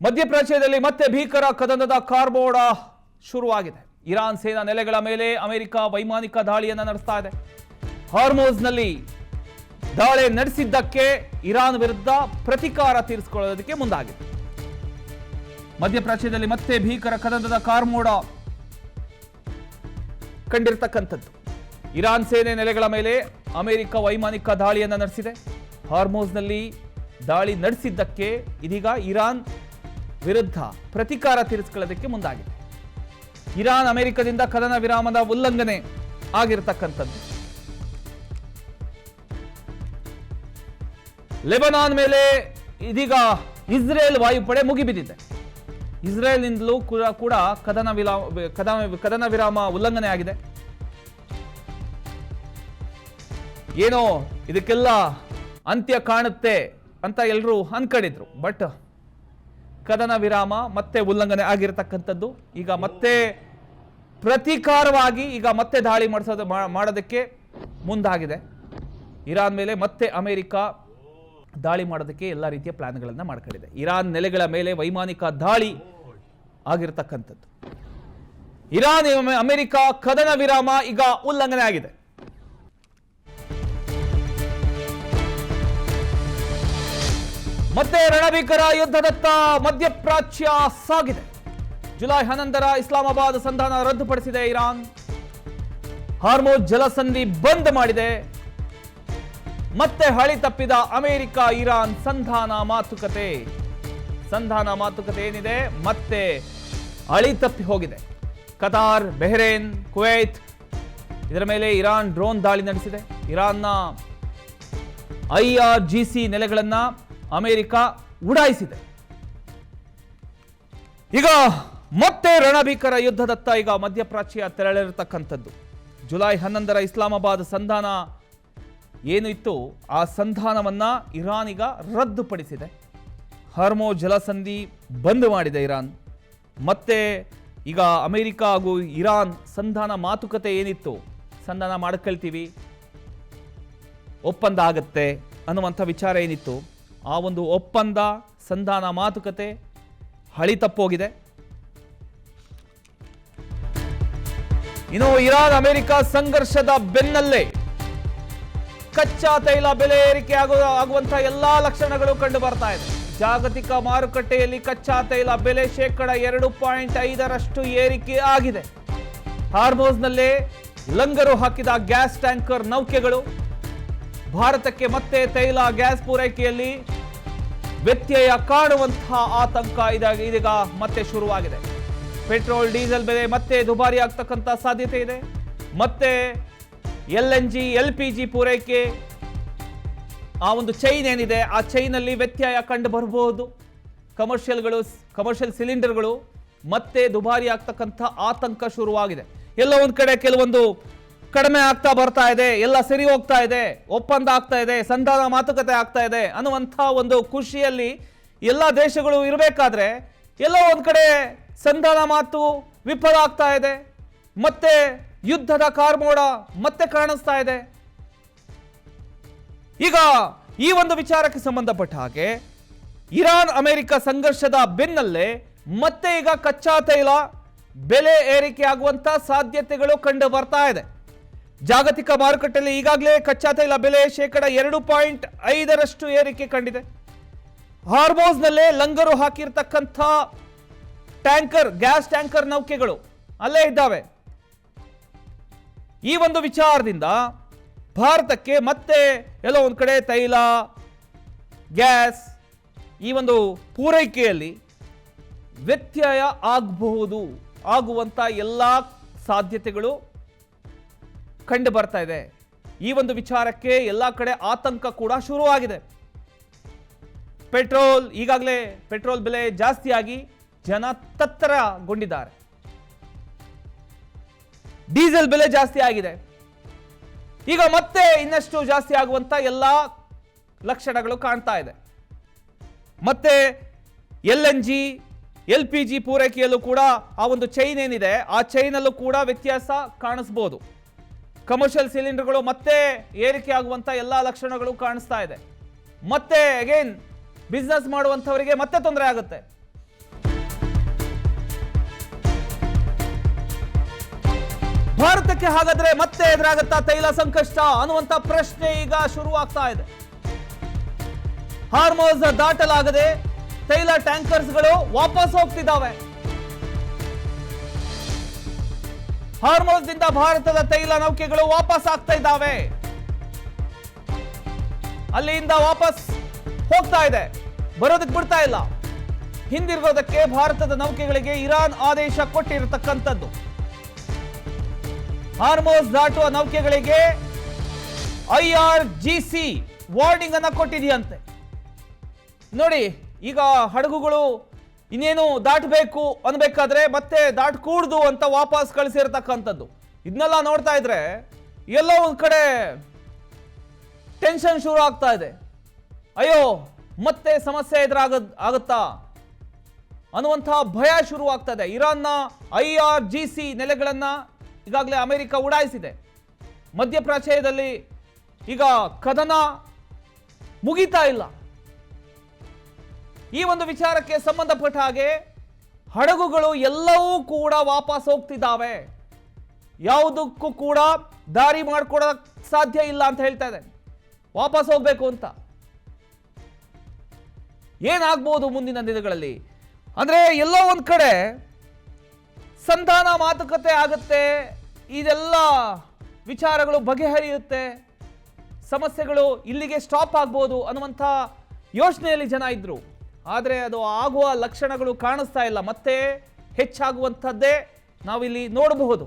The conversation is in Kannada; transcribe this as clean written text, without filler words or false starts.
ಮಧ್ಯಪ್ರಾಚ್ಯದಲ್ಲಿ ಮತ್ತೆ ಭೀಕರ ಕದನದ ಕಾರ್ಮೋಡ ಶುರುವಾಗಿದೆ. ಇರಾನ್ ಸೇನಾ ನೆಲೆಗಳ ಮೇಲೆ ಅಮೆರಿಕ ವೈಮಾನಿಕ ದಾಳಿಯನ್ನು ನಡೆಸ್ತಾ ಇದೆ. ಹಾರ್ಮೋಜ್ನಲ್ಲಿ ದಾಳಿ ನಡೆಸಿದ್ದಕ್ಕೆ ಇರಾನ್ ವಿರುದ್ಧ ಪ್ರತಿಕಾರ ತೀರಿಸಿಕೊಳ್ಳೋದಕ್ಕೆ ಮುಂದಾಗಿದೆ. ಮಧ್ಯಪ್ರಾಚ್ಯದಲ್ಲಿ ಮತ್ತೆ ಭೀಕರ ಕದನದ ಕಾರ್ಮೋಡ ಕಂಡಿರ್ತಕ್ಕಂಥದ್ದು. ಇರಾನ್ ಸೇನೆ ನೆಲೆಗಳ ಮೇಲೆ ಅಮೆರಿಕ ವೈಮಾನಿಕ ದಾಳಿಯನ್ನು ನಡೆಸಿದೆ. ಹಾರ್ಮೋಜ್ನಲ್ಲಿ ದಾಳಿ ನಡೆಸಿದ್ದಕ್ಕೆ ಇದೀಗ ಇರಾನ್ ವಿರುದ್ಧ ಪ್ರತಿಕಾರ ತೀರಿಸಿಕೊಳ್ಳೋದಕ್ಕೆ ಮುಂದಾಗಿದೆ. ಇರಾನ್ ಅಮೆರಿಕದಿಂದ ಕದನ ವಿರಾಮದ ಉಲ್ಲಂಘನೆ ಆಗಿರತಕ್ಕಂಥದ್ದು. ಲೆಬನಾನ್ ಮೇಲೆ ಇದೀಗ ಇಸ್ರೇಲ್ ವಾಯುಪಡೆ ಮುಗಿಬಿದ್ದಿದೆ. ಇಸ್ರೇಲ್ನಿಂದಲೂ ಕೂಡ ಕದನ ವಿರಾಮ ಉಲ್ಲಂಘನೆ ಆಗಿದೆ. ಏನೋ ಇದಕ್ಕೆಲ್ಲ ಅಂತ್ಯ ಕಾಣುತ್ತೆ ಅಂತ ಎಲ್ಲರೂ ಅನ್ಕೊಂಡಿದ್ರು. ಬಟ್ ಕದನ ವಿರಾಮ ಮತ್ತೆ ಉಲ್ಲಂಘನೆ ಆಗಿರತಕ್ಕಂಥದ್ದು. ಈಗ ಮತ್ತೆ ಪ್ರತೀಕಾರವಾಗಿ ಈಗ ಮತ್ತೆ ದಾಳಿ ಮಾಡೋದಕ್ಕೆ ಮುಂದಾಗಿದೆ. ಇರಾನ್ ಮೇಲೆ ಮತ್ತೆ ಅಮೆರಿಕ ದಾಳಿ ಮಾಡೋದಕ್ಕೆ ಎಲ್ಲ ರೀತಿಯ ಪ್ಲಾನ್ಗಳನ್ನು ಮಾಡ್ಕೊಂಡಿದೆ. ಇರಾನ್ ನೆಲೆಗಳ ಮೇಲೆ ವೈಮಾನಿಕ ದಾಳಿ ಆಗಿರತಕ್ಕಂಥದ್ದು. ಇರಾನ್ ಅಮೆರಿಕ ಕದನ ವಿರಾಮ ಈಗ ಉಲ್ಲಂಘನೆ ಆಗಿದೆ. ಮತ್ತೆ ರಣಭೀಕರ ಯುದ್ಧದತ್ತ ಮಧ್ಯಪ್ರಾಚ್ಯ ಸಾಗಿದೆ. ಜುಲೈ 11ರ ಇಸ್ಲಾಮಾಬಾದ್ ಸಂಧಾನ ರದ್ದುಪಡಿಸಿದೆ ಇರಾನ್. ಹಾರ್ಮೋಜ್ ಜಲಸಂಧಿ ಬಂದ್ ಮಾಡಿದೆ. ಮತ್ತೆ ಹಳಿ ತಪ್ಪಿದ ಅಮೆರಿಕ ಇರಾನ್ ಸಂಧಾನ ಮಾತುಕತೆ ಏನಿದೆ ಮತ್ತೆ ಹಳಿ ತಪ್ಪಿ ಹೋಗಿದೆ. ಕತಾರ್, ಬೆಹ್ರೇನ್, ಕುವೈತ್ ಇದರ ಮೇಲೆ ಇರಾನ್ ಡ್ರೋನ್ ದಾಳಿ ನಡೆಸಿದೆ. ಇರಾನ್ನ IRGC ನೆಲೆಗಳನ್ನ ಅಮೆರಿಕ ಉಡಾಯಿಸಿದೆ. ಈಗ ಮತ್ತೆ ರಣಭೀಕರ ಯುದ್ಧದತ್ತ ಈಗ ಮಧ್ಯಪ್ರಾಚ್ಯ ತೆರಳಿರತಕ್ಕಂಥದ್ದು. ಜುಲೈ 11ರ ಇಸ್ಲಾಮಾಬಾದ್ ಸಂಧಾನ ಏನು ಇತ್ತು ಆ ಸಂಧಾನವನ್ನ ಇರಾನ್ ಈಗ ರದ್ದುಪಡಿಸಿದೆ. ಹಾರ್ಮೋಜ್ ಜಲಸಂಧಿ ಬಂದ್ ಮಾಡಿದೆ ಇರಾನ್. ಮತ್ತೆ ಈಗ ಅಮೆರಿಕ ಹಾಗೂ ಇರಾನ್ ಸಂಧಾನ ಮಾತುಕತೆ ಏನಿತ್ತು, ಸಂಧಾನ ಮಾಡ್ಕೊಳ್ತೀವಿ, ಒಪ್ಪಂದ ಆಗತ್ತೆ ಅನ್ನುವಂಥ ವಿಚಾರ ಏನಿತ್ತು, ಆ ಒಂದು ಒಪ್ಪಂದ ಸಂಧಾನ ಮಾತುಕತೆ ಹಳಿ ತಪ್ಪೋಗಿದೆ. ಇನ್ನು ಇರಾನ್ ಅಮೆರಿಕ ಸಂಘರ್ಷದ ಬೆನ್ನಲ್ಲೇ ಕಚ್ಚಾ ತೈಲ ಬೆಲೆ ಏರಿಕೆ ಆಗುವಂತ ಎಲ್ಲಾ ಲಕ್ಷಣಗಳು ಕಂಡು ಬರ್ತಾ ಇದೆ. ಜಾಗತಿಕ ಮಾರುಕಟ್ಟೆಯಲ್ಲಿ ಕಚ್ಚಾ ತೈಲ ಬೆಲೆ 2.5% ಏರಿಕೆ ಆಗಿದೆ. ಹಾರ್ಮೋಜ್ನಲ್ಲೇ ಲಂಗರು ಹಾಕಿದ ಗ್ಯಾಸ್ ಟ್ಯಾಂಕರ್ ನೌಕೆಗಳು ಭಾರತಕ್ಕೆ ಮತ್ತೆ ತೈಲ ಗ್ಯಾಸ್ ಪೂರೈಕೆಯಲ್ಲಿ ವ್ಯತ್ಯಯ ಕಾಣುವಂತಹ ಆತಂಕ ಇದೀಗ ಮತ್ತೆ ಶುರುವಾಗಿದೆ. ಪೆಟ್ರೋಲ್, ಡೀಸೆಲ್ ಬೆಲೆ ಮತ್ತೆ ದುಬಾರಿ ಆಗ್ತಕ್ಕಂಥ ಸಾಧ್ಯತೆ ಇದೆ. ಮತ್ತೆ LNG, LPG ಪೂರೈಕೆ ಆ ಒಂದು ಚೈನ್ ಏನಿದೆ ಆ ಚೈನಲ್ಲಿ ವ್ಯತ್ಯಯ ಕಂಡು ಬರಬಹುದು. ಕಮರ್ಷಿಯಲ್ ಸಿಲಿಂಡರ್ಗಳು ಮತ್ತೆ ದುಬಾರಿ ಆಗ್ತಕ್ಕಂಥ ಆತಂಕ ಶುರುವಾಗಿದೆ. ಎಲ್ಲ ಒಂದ್ ಕಡೆ ಕೆಲವೊಂದು ಕಡಿಮೆ ಆಗ್ತಾ ಬರ್ತಾ ಇದೆ, ಎಲ್ಲ ಸರಿ ಹೋಗ್ತಾ ಇದೆ, ಒಪ್ಪಂದ ಆಗ್ತಾ ಇದೆ, ಸಂಧಾನ ಮಾತುಕತೆ ಆಗ್ತಾ ಇದೆ ಅನ್ನುವಂಥ ಒಂದು ಖುಷಿಯಲ್ಲಿ ಎಲ್ಲ ದೇಶಗಳು ಇರಬೇಕಾದ್ರೆ ಎಲ್ಲೋ ಒಂದ್ ಕಡೆ ಸಂಧಾನ ಮಾತು ವಿಫಲ ಆಗ್ತಾ ಇದೆ. ಮತ್ತೆ ಯುದ್ಧದ ಕಾರ್ಮೋಡ ಮತ್ತೆ ಕಾಣಿಸ್ತಾ ಇದೆ. ಈಗ ಈ ಒಂದು ವಿಚಾರಕ್ಕೆ ಸಂಬಂಧಪಟ್ಟ ಹಾಗೆ ಇರಾನ್ ಅಮೆರಿಕ ಸಂಘರ್ಷದ ಬೆನ್ನಲ್ಲೇ ಮತ್ತೆ ಈಗ ಕಚ್ಚಾ ತೈಲ ಬೆಲೆ ಏರಿಕೆ ಆಗುವಂತ ಸಾಧ್ಯತೆಗಳು ಕಂಡು ಬರ್ತಾ ಇದೆ. ಜಾಗತಿಕ ಮಾರುಕಟ್ಟೆಯಲ್ಲಿ ಈಗಾಗಲೇ ಕಚ್ಚಾ ತೈಲ ಬೆಲೆ 2.5% ಏರಿಕೆ ಕಂಡಿದೆ. ಹಾರ್ಮೋಜ್ನಲ್ಲೇ ಲಂಗರು ಹಾಕಿರ್ತಕ್ಕಂಥ ಗ್ಯಾಸ್ ಟ್ಯಾಂಕರ್ ನೌಕೆಗಳು ಅಲ್ಲೇ ಇದ್ದಾವೆ. ಈ ಒಂದು ವಿಚಾರದಿಂದ ಭಾರತಕ್ಕೆ ಮತ್ತೆ ಎಲ್ಲೋ ಒಂದು ಕಡೆ ತೈಲ, ಗ್ಯಾಸ್ ಈ ಒಂದು ಪೂರೈಕೆಯಲ್ಲಿ ವ್ಯತ್ಯಯ ಆಗುವಂತ ಎಲ್ಲ ಸಾಧ್ಯತೆಗಳು ಕಂಡು ಬರ್ತಾ ಇದೆ. ಈ ಒಂದು ವಿಚಾರಕ್ಕೆ ಎಲ್ಲ ಕಡೆ ಆತಂಕ ಕೂಡ ಶುರುವಾಗಿದೆ. ಈಗಾಗಲೇ ಪೆಟ್ರೋಲ್ ಬೆಲೆ ಜಾಸ್ತಿಯಾಗಿ ಜನ ತತ್ತರಗೊಂಡಿದ್ದಾರೆ. ಡೀಸೆಲ್ ಬೆಲೆ ಜಾಸ್ತಿ ಆಗಿದೆ. ಈಗ ಮತ್ತೆ ಇನ್ನಷ್ಟು ಜಾಸ್ತಿ ಆಗುವಂತ ಎಲ್ಲ ಲಕ್ಷಣಗಳು ಕಾಣ್ತಾ ಇದೆ. ಮತ್ತೆ LNG, LPG ಪೂರೈಕೆಯಲ್ಲೂ ಕೂಡ ಆ ಒಂದು ಚೈನ್ ಏನಿದೆ ಆ ಚೈನಲ್ಲೂ ಕೂಡ ವ್ಯತ್ಯಾಸ ಕಾಣಿಸಬಹುದು. ಕಮರ್ಷಿಯಲ್ ಸಿಲಿಂಡರ್ಗಳು ಮತ್ತೆ ಏರಿಕೆ ಆಗುವಂತ ಎಲ್ಲ ಲಕ್ಷಣಗಳು ಕಾಣಿಸ್ತಾ ಇದೆ. ಮತ್ತೆ ಅಗೇನ್ ಬಿಸ್ನೆಸ್ ಮಾಡುವಂಥವರಿಗೆ ಮತ್ತೆ ತೊಂದರೆ ಆಗುತ್ತೆ. ಭಾರತಕ್ಕೆ ಹಾಗಾದ್ರೆ ಮತ್ತೆ ಎದುರಾಗುತ್ತಾ ತೈಲ ಸಂಕಷ್ಟ ಅನ್ನುವಂತ ಪ್ರಶ್ನೆ ಈಗ ಶುರುವಾಗ್ತಾ ಇದೆ. ಹಾರ್ಮೋಸ್ ದಾಟಲಾಗದೆ ತೈಲ ಟ್ಯಾಂಕರ್ಸ್ಗಳು ವಾಪಸ್ ಹೋಗ್ತಿದ್ದಾವೆ. ಹಾರ್ಮೋಸ್ನಿಂದ ಭಾರತದ ತೈಲ ನೌಕೆಗಳು ವಾಪಸ್ ಆಗ್ತಾ ಇದ್ದಾವೆ. ಅಲ್ಲಿಂದ ವಾಪಸ್ ಹೋಗ್ತಾ ಇದೆ, ಬರೋದಕ್ಕೆ ಬಿಡ್ತಾ ಇಲ್ಲ. ಹಿಂದಿರುಗೋದಕ್ಕೆ ಭಾರತದ ನೌಕೆಗಳಿಗೆ ಇರಾನ್ ಆದೇಶ ಕೊಟ್ಟಿರತಕ್ಕಂಥದ್ದು. ಹಾರ್ಮೋಸ್ ದಾಟುವ ನೌಕೆಗಳಿಗೆ IRGC ವಾರ್ನಿಂಗ್ ಅನ್ನ ಕೊಟ್ಟಿದೆಯಂತೆ. ನೋಡಿ, ಈಗ ಹಡಗುಗಳು ಇನ್ನೇನು ದಾಟಬೇಕು ಅನ್ಬೇಕಾದ್ರೆ ಮತ್ತೆ ದಾಟಕೂಡ್ದು ಅಂತ ವಾಪಸ್ ಕಳಿಸಿರತಕ್ಕಂಥದ್ದು. ಇದನ್ನೆಲ್ಲ ನೋಡ್ತಾ ಇದ್ರೆ ಎಲ್ಲೋ ಒಂದ್ ಕಡೆ ಟೆನ್ಷನ್ ಶುರು ಆಗ್ತಾ ಇದೆ. ಅಯ್ಯೋ, ಮತ್ತೆ ಸಮಸ್ಯೆ ಆಗುತ್ತಾ ಅನ್ನುವಂತಹ ಭಯ ಶುರುವಾಗ್ತಾ ಇದೆ. ಇರಾನ್ನ IRGC ನೆಲೆಗಳನ್ನ ಈಗಾಗಲೇ ಅಮೆರಿಕ ಉಡಾಯಿಸಿದೆ. ಮಧ್ಯಪ್ರಾಚ್ಯದಲ್ಲಿ ಈಗ ಕದನ ಮುಗಿತಾ ಇಲ್ಲ. ಈ ಒಂದು ವಿಚಾರಕ್ಕೆ ಸಂಬಂಧಪಟ್ಟ ಹಾಗೆ ಹಡಗುಗಳು ಎಲ್ಲವೂ ಕೂಡ ವಾಪಸ್ ಹೋಗ್ತಿದ್ದಾವೆ. ಯಾವುದಕ್ಕೂ ಕೂಡ ದಾರಿ ಮಾಡ್ಕೊಡಕ್ ಸಾಧ್ಯ ಇಲ್ಲ ಅಂತ ಹೇಳ್ತಾ ಇದೆ. ವಾಪಸ್ ಹೋಗ್ಬೇಕು ಅಂತ. ಏನಾಗ್ಬೋದು ಮುಂದಿನ ದಿನಗಳಲ್ಲಿ ಅಂದ್ರೆ ಎಲ್ಲೋ ಒಂದ್ ಕಡೆ ಸಂಧಾನ ಮಾತುಕತೆ ಆಗುತ್ತೆ, ಇದೆಲ್ಲ ವಿಚಾರಗಳು ಬಗೆಹರಿಯುತ್ತೆ, ಸಮಸ್ಯೆಗಳು ಇಲ್ಲಿಗೆ ಸ್ಟಾಪ್ ಆಗ್ಬೋದು ಅನ್ನುವಂಥ ಯೋಚನೆಯಲ್ಲಿ ಜನ ಇದ್ರು. ಆದರೆ ಅದು ಆಗುವ ಲಕ್ಷಣಗಳು ಕಾಣಿಸ್ತಾ ಇಲ್ಲ. ಮತ್ತೆ ಹೆಚ್ಚಾಗುವಂಥದ್ದೇ ನಾವಿಲ್ಲಿ ನೋಡಬಹುದು.